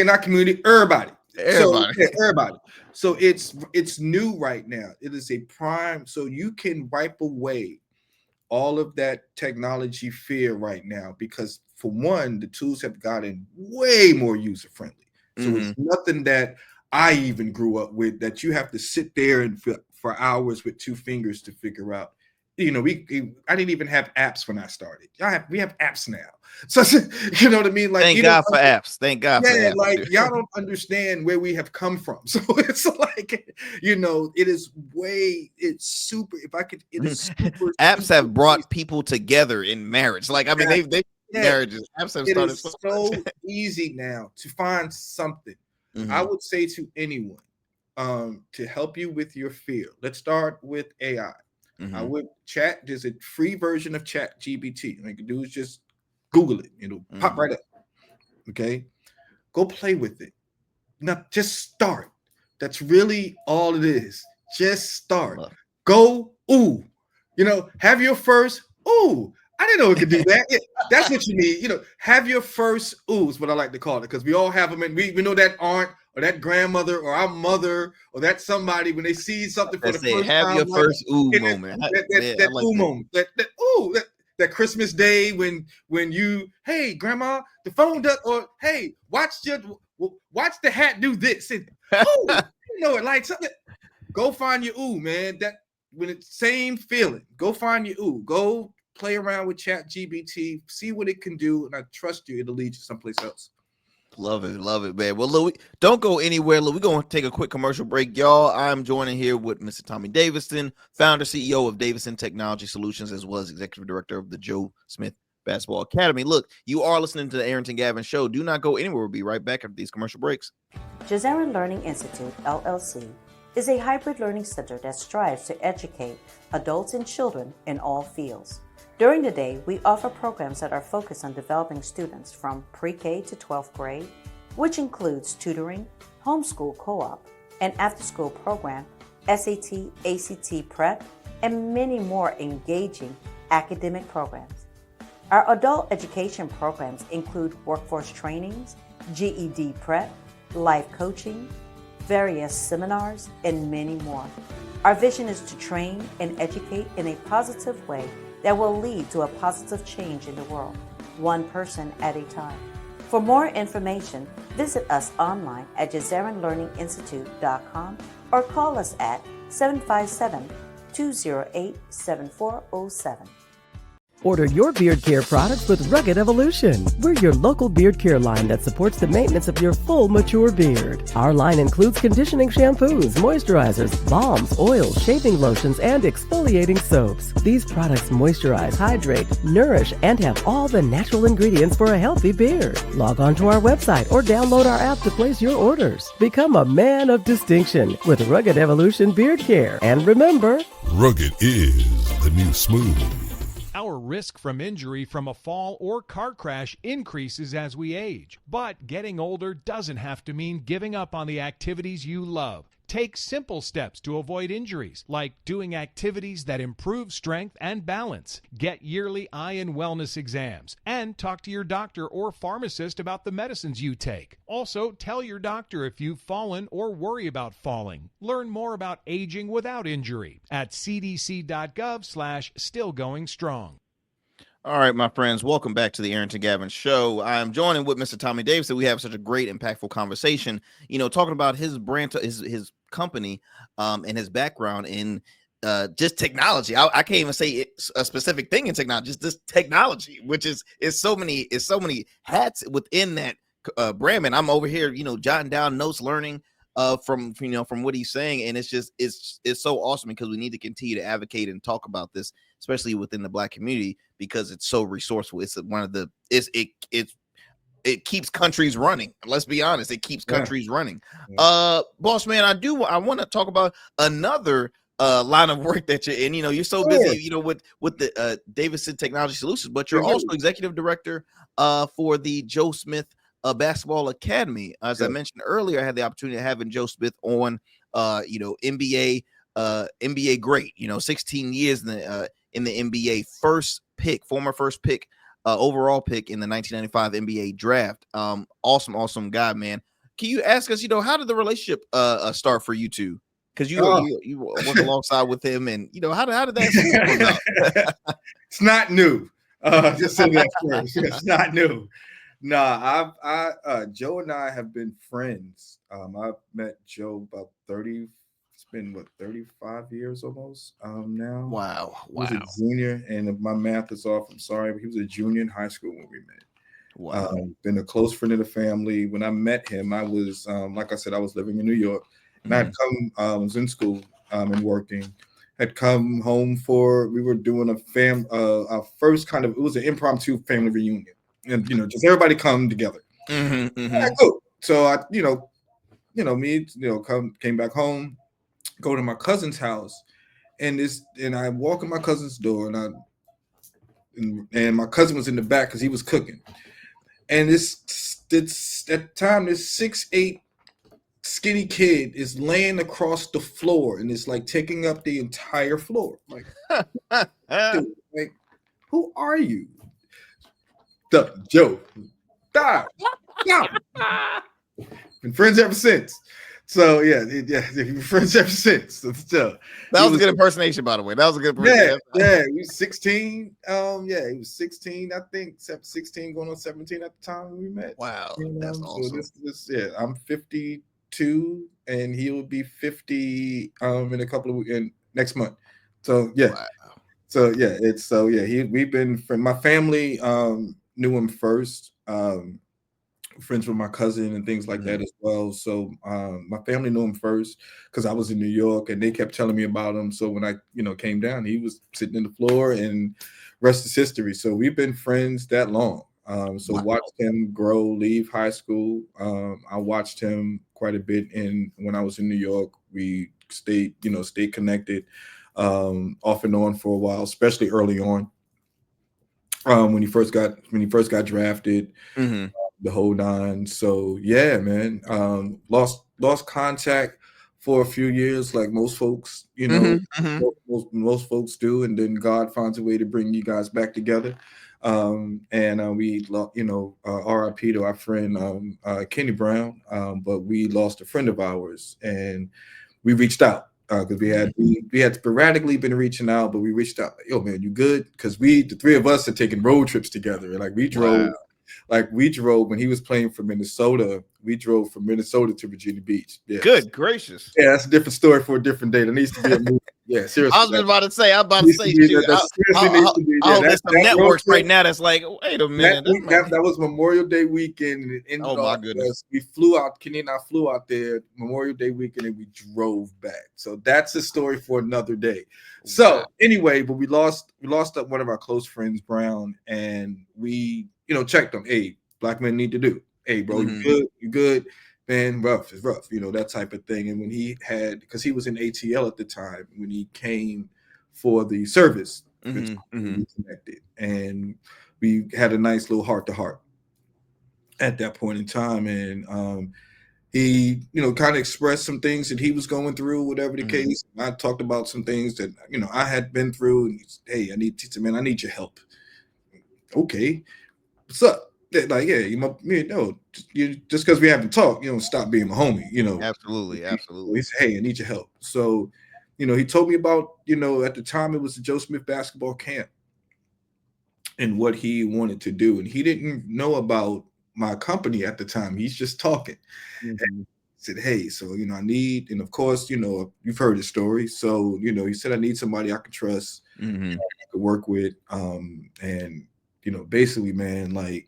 our community, everybody. Everybody. So it's new right now. It is a prime. So you can wipe away all of that technology fear right now, because for one, the tools have gotten way more user friendly. So it's nothing that I even grew up with that you have to sit there and for hours with 2 fingers to figure out. I didn't even have apps when I started. We have apps now. So you know what I mean? Like, thank God for apps. Thank God for apps. Like y'all don't understand where we have come from. So it's like, it is super. It is super. Apps have brought people together in marriage. Like, I mean, they marriages. Apps have started. It is so easy now to find something. Mm-hmm. I would say to anyone, to help you with your fear. Let's start with AI. Mm-hmm. I would chat. There's a free version of Chat GBT. All you can do is just Google it. It'll pop right up. Okay. Go play with it. Now just start. That's really all it is. Just start. Go, ooh. Have your first ooh. I didn't know it could do that. That's what you need. Have your first ooh is what I like to call it, because we all have them, and we know that aunt or that grandmother or our mother or that somebody, when they see something for the first time. Have your first ooh moment. That ooh moment. That ooh. That Christmas day when you, hey grandma, the phone does, or hey, watch the hat do this, and it like something. Go find your ooh, man. That when it's same feeling. Go find your ooh. Go play around with Chat GBT, see what it can do, and I trust you, it'll lead you someplace else. Love it, man. Well, Louis, don't go anywhere. We're going to take a quick commercial break, y'all. I'm joining here with Mr. Tommy Davidson, founder, CEO of Davidson Technology Solutions, as well as executive director of the Joe Smith Basketball Academy. Look, you are listening to the Arrington Gavin Show. Do not go anywhere. We'll be right back after these commercial breaks. Davidson Learning Institute, LLC, is a hybrid learning center that strives to educate adults and children in all fields. During the day, we offer programs that are focused on developing students from pre-K to 12th grade, which includes tutoring, homeschool co-op, an after-school program, SAT, ACT prep, and many more engaging academic programs. Our adult education programs include workforce trainings, GED prep, life coaching, various seminars, and many more. Our vision is to train and educate in a positive way that will lead to a positive change in the world, one person at a time. For more information, visit us online at JazarinLearningInstitute.com or call us at 757-208-7407. Order your beard care products with Rugged Evolution. We're your local beard care line that supports the maintenance of your full, mature beard. Our line includes conditioning shampoos, moisturizers, balms, oils, shaving lotions, and exfoliating soaps. These products moisturize, hydrate, nourish, and have all the natural ingredients for a healthy beard. Log on to our website or download our app to place your orders. Become a man of distinction with Rugged Evolution Beard Care. And remember, rugged is the new smooth. Our risk from injury from a fall or car crash increases as we age. But getting older doesn't have to mean giving up on the activities you love. Take simple steps to avoid injuries, like doing activities that improve strength and balance. Get yearly eye and wellness exams, and talk to your doctor or pharmacist about the medicines you take. Also, tell your doctor if you've fallen or worry about falling. Learn more about aging without injury at cdc.gov/stillgoingstrong. All right, my friends, welcome back to the Arrington Gavin Show. I'm joining with Mr. Tommy Davidson. We have such a great, impactful conversation, talking about his brand, his company, and his background in just technology. I can't even say it's a specific thing in technology, just this technology, which is so many hats within that brand. Man, I'm over here, jotting down notes, learning from what he's saying, and it's so awesome, because we need to continue to advocate and talk about this, especially within the Black community, because it's so resourceful. It's one of the it keeps countries running. Let's be honest, it keeps countries running. Boss man, I want to talk about another line of work that you're in. You're so busy, with the Davidson Technology Solutions, but you're also executive director for the Joe Smith Basketball Academy. As I mentioned earlier, I had the opportunity of having Joe Smith on, NBA great, 16 years in the NBA, former first pick, overall pick in the 1995 NBA draft. Awesome guy, man. Can you ask us, how did the relationship start for you two? Because you work alongside with him, and how did that out? It's not new. Just say that first. It's not new. Nah, Joe and I have been friends. I've met Joe about 30. It's been 35 years almost now. Wow. He was a junior, and if my math is off, I'm sorry, but he was a junior in high school when we met. Wow. Been a close friend of the family. When I met him, I was like I said, I was living in New York, and I had come, was in school and working. Had come home we were doing our first kind of, it was an impromptu family reunion, and just everybody come together. Yeah, cool. So I, came back home, go to my cousin's house, and I walk in my cousin's door, and my cousin was in the back because he was cooking, and it's at the time this 6'8" skinny kid is laying across the floor, and it's like taking up the entire floor. Like, dude, like, who are you? Joe. Stop. Been friends ever since. So been friends ever since. So, that was a good impersonation, by the way. That was a good impersonation. Yeah, he was 16. He was 16, I think, 16 going on 17 at the time when we met. Wow, that's awesome. So I'm 52, and he will be 50 in a couple of weeks next month. So we've been my family knew him first. Friends with my cousin and things like that as well. So my family knew him first because I was in New York, and they kept telling me about him. So when I came down, he was sitting in the floor, and rest is history. So we've been friends that long. Watched him grow, leave high school. I watched him quite a bit when I was in New York. We stayed connected off and on for a while, especially early on. When he first got drafted. The whole nine. So yeah, man. Lost contact for a few years, like most folks, most folks do, and then God finds a way to bring you guys back together. We RIP to our friend Kenny Brown, but we lost a friend of ours, and we reached out because we had sporadically been reaching out, but we reached out, like, yo man, you good? Because the three of us had taken road trips together, and like we drove. Wow. Like we drove when he was playing for Minnesota. We drove from Minnesota to Virginia Beach. Yes. Good gracious! Yeah, that's a different story for a different day. There needs to be a movie. Yeah, seriously. I was about to say, I hope there's some networks right now that's like, wait a minute. That was Memorial Day weekend. Oh my goodness! We flew out. Kenny and I flew out there Memorial Day weekend, and we drove back. So that's a story for another day. So anyway, but we lost one of our close friends, Brown, and we checked him. Hey, black men need to do. Hey, bro, you good? Man, rough is rough, that type of thing. And when because he was in ATL at the time, when he came for the service, we connected, and we had a nice little heart to heart at that point in time. And he, kind of expressed some things that he was going through, whatever the case. I talked about some things that, I had been through. And hey, I need your help. Okay, what's up? Like, yeah, just because we haven't talked, stop being my homie, Absolutely. He said, hey, I need your help. So, he told me about, at the time it was the Joe Smith basketball camp and what he wanted to do. And he didn't know about my company at the time. He's just talking. And said, hey, so, I need, and of course, you've heard his story. So, he said, I need somebody I can trust, I could work with. And, basically, man, like,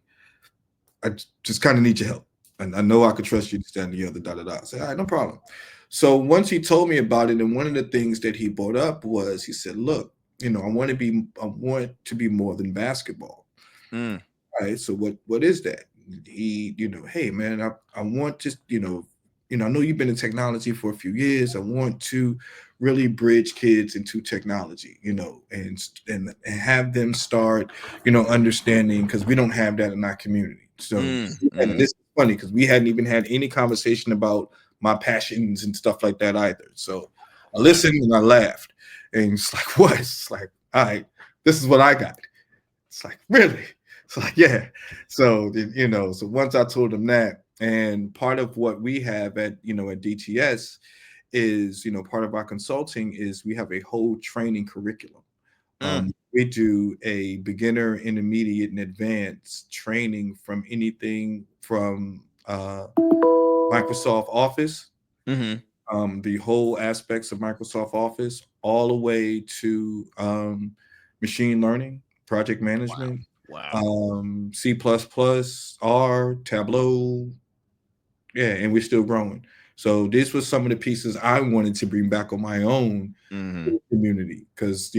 I just kind of need your help. And I know I could trust you to stand the other, I said, all right, no problem. So once he told me about it, and one of the things that he brought up was, he said, look, I want to be more than basketball. All right. So what is that? He, hey man, I want to, I know you've been in technology for a few years. I want to really bridge kids into technology, and have them start, understanding, because we don't have that in our community. So and this is funny because we hadn't even had any conversation about my passions and stuff like that either. So I listened and I laughed, and it's like, what? It's like, all right, this is what I got. It's like, really? It's like, yeah. So so once I told him that, and part of what we have at DTS is, part of our consulting is we have a whole training curriculum. We do a beginner, intermediate, and advanced training from anything from Microsoft Office, the whole aspects of Microsoft Office, all the way to machine learning, project management, C++, R, Tableau. Yeah, and we're still growing. So this was some of the pieces I wanted to bring back on my own community, because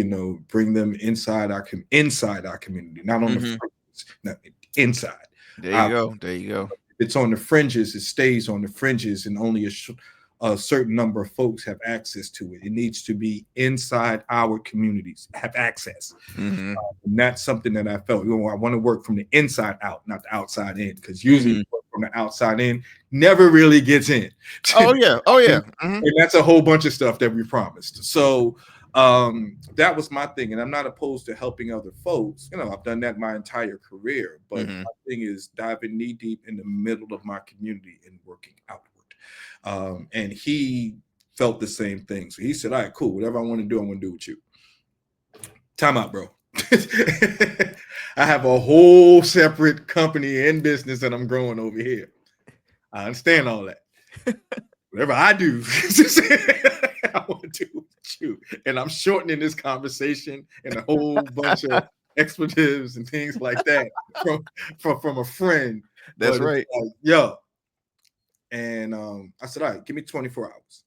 bring them inside our community, not on the fringes, no, inside. There you go. There you go. It's on the fringes. It stays on the fringes, and only a certain number of folks have access to it. It needs to be inside our communities, have access. And that's something that I felt, I want to work from the inside out, not the outside in, because usually from the outside in never really gets in. Oh yeah. And that's a whole bunch of stuff that we promised. So that was my thing, and I'm not opposed to helping other folks. I've done that my entire career, but my thing is diving knee deep in the middle of my community and working outward. And he felt the same thing. So he said, all right, cool. Whatever I want to do, I'm going to do with you. Time out, bro. I have a whole separate company and business that I'm growing over here. I understand all that. Whatever I do, I want to do with you. And I'm shortening this conversation and a whole bunch of expletives and things like that from a friend. That's right. Like, yo. And I said, all right, give me 24 hours.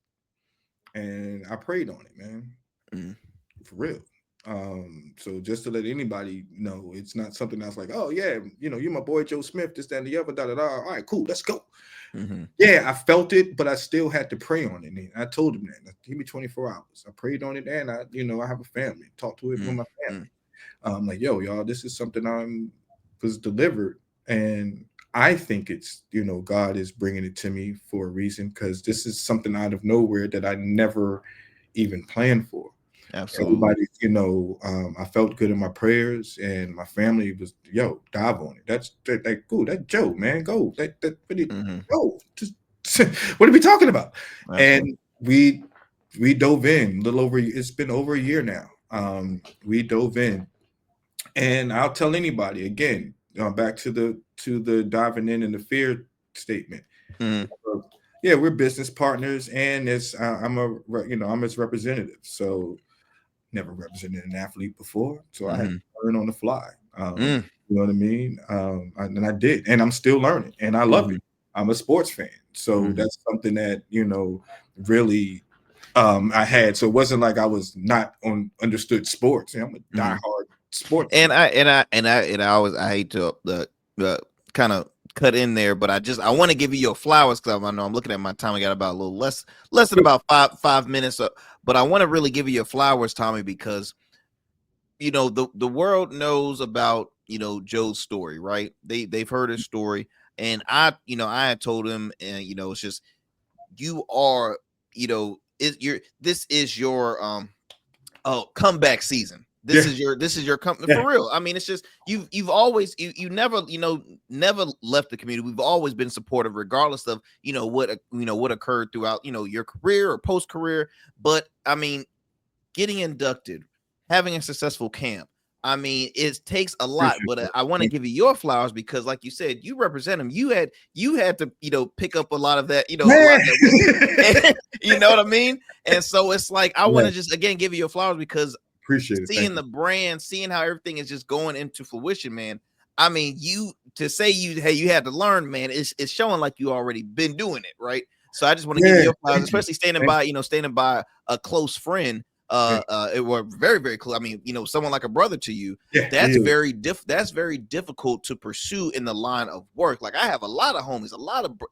And I prayed on it, man. For real. So just to let anybody know, it's not something that's like, oh yeah, you're my boy Joe Smith, this, that, and the other, All right, cool, let's go. Yeah, I felt it, but I still had to pray on it. And I told him that, give me 24 hours. I prayed on it, and I have a family. Talk to it with my family. I'm like, yo, y'all, this is something was delivered, and I think it's, God is bringing it to me for a reason, because this is something out of nowhere that I never even planned for. Absolutely. Everybody, I felt good in my prayers, and my family was, yo, dive on it. That's cool. That's Joe, man. Go. Go. Just, what are we talking about? Absolutely. And we dove in it's been over a year now. We dove in, and I'll tell anybody again, back to the diving in and the fear statement. Yeah, we're business partners, and I'm his representative. So never represented an athlete before, so I had to learn on the fly. You know what I mean? And I did, and I'm still learning, and I love it. I'm a sports fan, so that's something that really I had. So it wasn't like I was not understood sports. I'm a diehard sports. And I hate to kind of cut in there, but I want to give you your flowers, because I know I'm looking at my time. I got about a little less than about five minutes. But I want to really give you your flowers, Tommy, because the world knows about Joe's story, right? They've heard his story, and I had told him, and it's just you are this is your comeback season. This is your company for real. I mean, it's just you've always you never never left the community. We've always been supportive, regardless of what occurred throughout your career or post career. But I mean, getting inducted, having a successful camp, I mean, it takes a lot. But I want to give you your flowers, because, like you said, you represent them. You had to pick up a lot of that. You know what I mean? And so it's like I want to just again give you your flowers, because appreciate it. Seeing the brand, seeing how everything is just going into fruition, man. I mean, you had to learn, man. It's showing like you already been doing it, right? So I just want to give you your flowers, especially standing by a close friend, or very, very close. I mean, someone like a brother to you. That's very difficult to pursue in the line of work. Like, I have a lot of homies,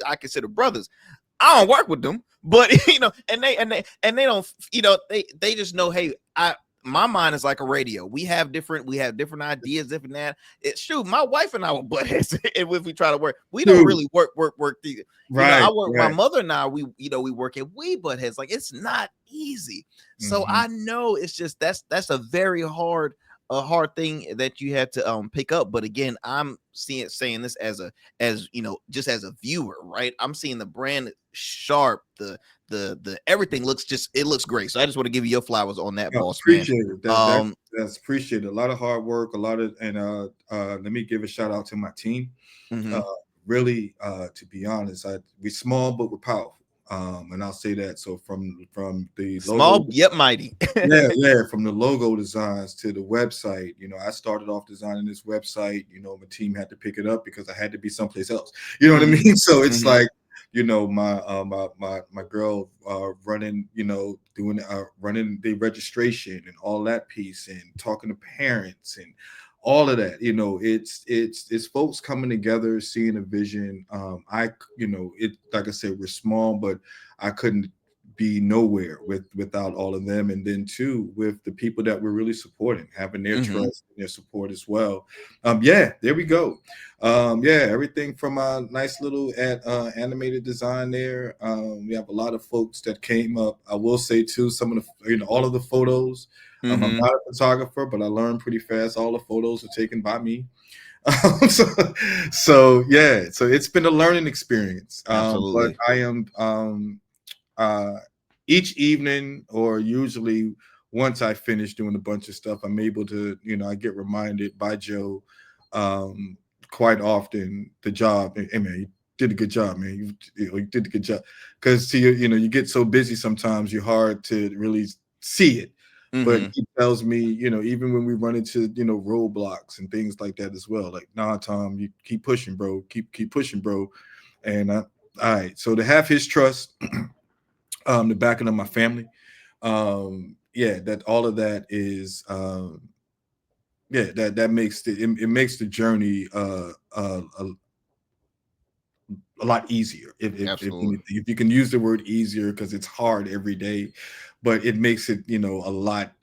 I consider brothers. I don't work with them, but and they don't, they just know, hey, my mind is like a radio. We have different ideas, different that. It's true. My wife and I will butt heads if we try to work. We don't really work. Right. I work. Right. My mother and I, we work and we butt heads. Like, it's not easy. So I know it's just that's a very hard thing that you had to pick up. But again, I'm saying this as just as a viewer, right? I'm seeing the brand sharp, the everything looks great. So I just want to give you your flowers on that, boss. Appreciate it. That's appreciated. A lot of hard work, and let me give a shout out to my team. Really, to be honest, we're small but we're powerful. And I'll say that. So from the small logo, yet mighty. yeah, from the logo designs to the website. I started off designing this website. My team had to pick it up because I had to be someplace else. You know what I mean? So it's like, my girl running, doing running the registration and all that piece, and talking to parents and all of that. It's folks coming together, seeing a vision. It, like I said, we're small, but I couldn't be nowhere without all of them. And then too, with the people that we're really supporting, having their trust and their support as well. There we go. Everything from a nice little animated design there. We have a lot of folks that came up. I will say too, some of the, all of the photos. I'm not a photographer, but I learned pretty fast. All the photos are taken by me. So it's been a learning experience. Absolutely. But I am each evening, or usually once I finish doing a bunch of stuff, I'm able to, I get reminded by Joe quite often the job. Hey man, you did a good job, man. You did a good job. Because you get so busy sometimes you're hard to really see it. But he tells me, even when we run into, roadblocks and things like that as well, like, nah, Tom, you keep pushing, bro. Keep pushing, bro. And all right. So to have his trust, the backing of my family, that all of that is, that makes it makes the journey a lot easier. If you can use the word easier, because it's hard every day, but it makes it, a lot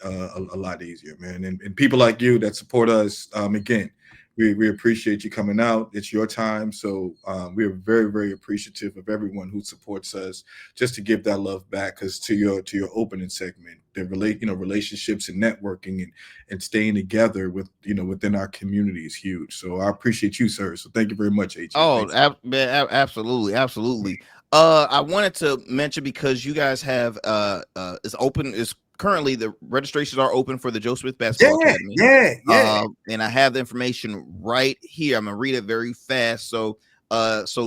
easier, man. And people like you that support us, again, we appreciate you coming out. It's your time. So we're very, very appreciative of everyone who supports us, just to give that love back. Because to your opening segment, the relationships and networking and staying together with, within our community is huge. So I appreciate you, sir. So thank you very much, AJ. Oh, absolutely. Absolutely. I wanted to mention, because you guys have currently the registrations are open for the Joe Smith Basketball Academy. And I have the information right here. I'm gonna read it very fast. So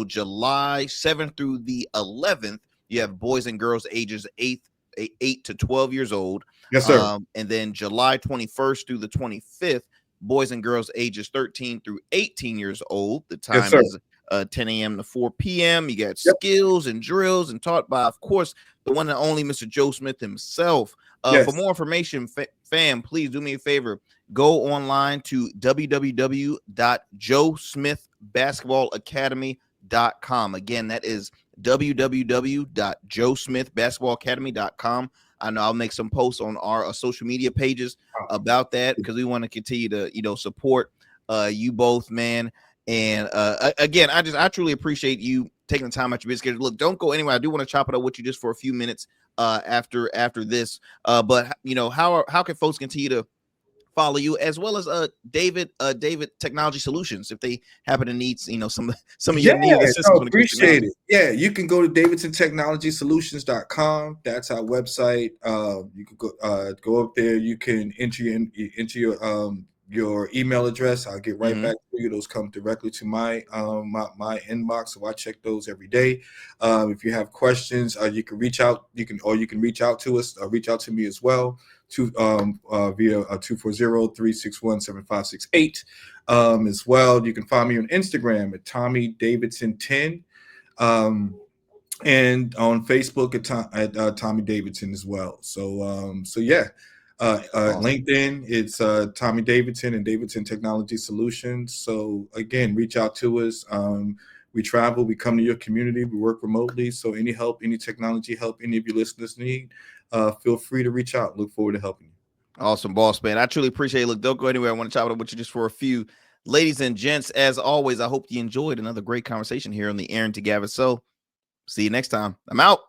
July 7th through the 11th, you have boys and girls ages 8 to 12 years old. Yes, sir. And then July 21st through the 25th, boys and girls ages 13 through 18 years old. The time is 10 a.m. to 4 p.m. You got skills and drills, and taught by, of course, the one and only Mr. Joe Smith himself. For more information, fam, please do me a favor. Go online to www.joesmithbasketballacademy.com. Again, that is www.joesmithbasketballacademy.com. I know I'll make some posts on our social media pages about that, because we want to continue to, support you both, man. And again, I truly appreciate you taking the time out your busy schedule. Look, don't go anywhere. I do want to chop it up with you just for a few minutes after this. But how can folks continue to follow you, as well as David Technology Solutions, if they happen to need some of your needed assistance? Appreciate it. Yeah, you can go to davidsonTechnologySolutions.com. That's our website. You can go up there. You can enter your email address. I'll get right back to you. Those come directly to my inbox, so I check those every day. If you have questions, you can reach out. You can reach out to us. Reach out to me as well via 240-361-7568. As well, you can find me on Instagram at Tommy Davidson 10, and on Facebook at Tommy Davidson as well. So LinkedIn, it's Tommy Davidson and Davidson Technology Solutions. So again, reach out to us. We travel, we come to your community, we work remotely. So any help, any technology help any of your listeners need, feel free to reach out. Look forward to helping you. Awesome, boss, man. I truly appreciate it. Look, don't go anywhere. I want to chop it up with you just for a few. Ladies and gents, as always, I hope you enjoyed another great conversation here on the Arrington Gavin. So see you next time. I'm out.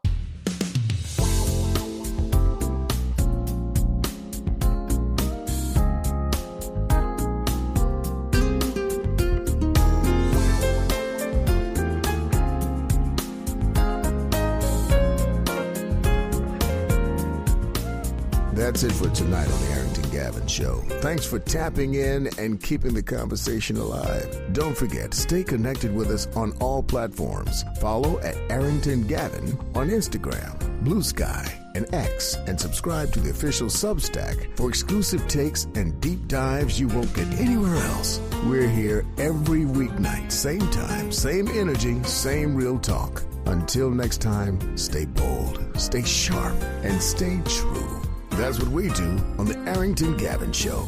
That's it for tonight on the Arrington Gavin Gavin Show. Thanks for tapping in and keeping the conversation alive. Don't forget, stay connected with us on all platforms. Follow at Arrington Gavin on Instagram, Blue Sky, and X, and subscribe to the official Substack for exclusive takes and deep dives you won't get anywhere else. We're here every weeknight, same time, same energy, same real talk. Until next time, stay bold, stay sharp, and stay true. That's what we do on the Arrington Gavin Show.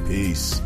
Peace.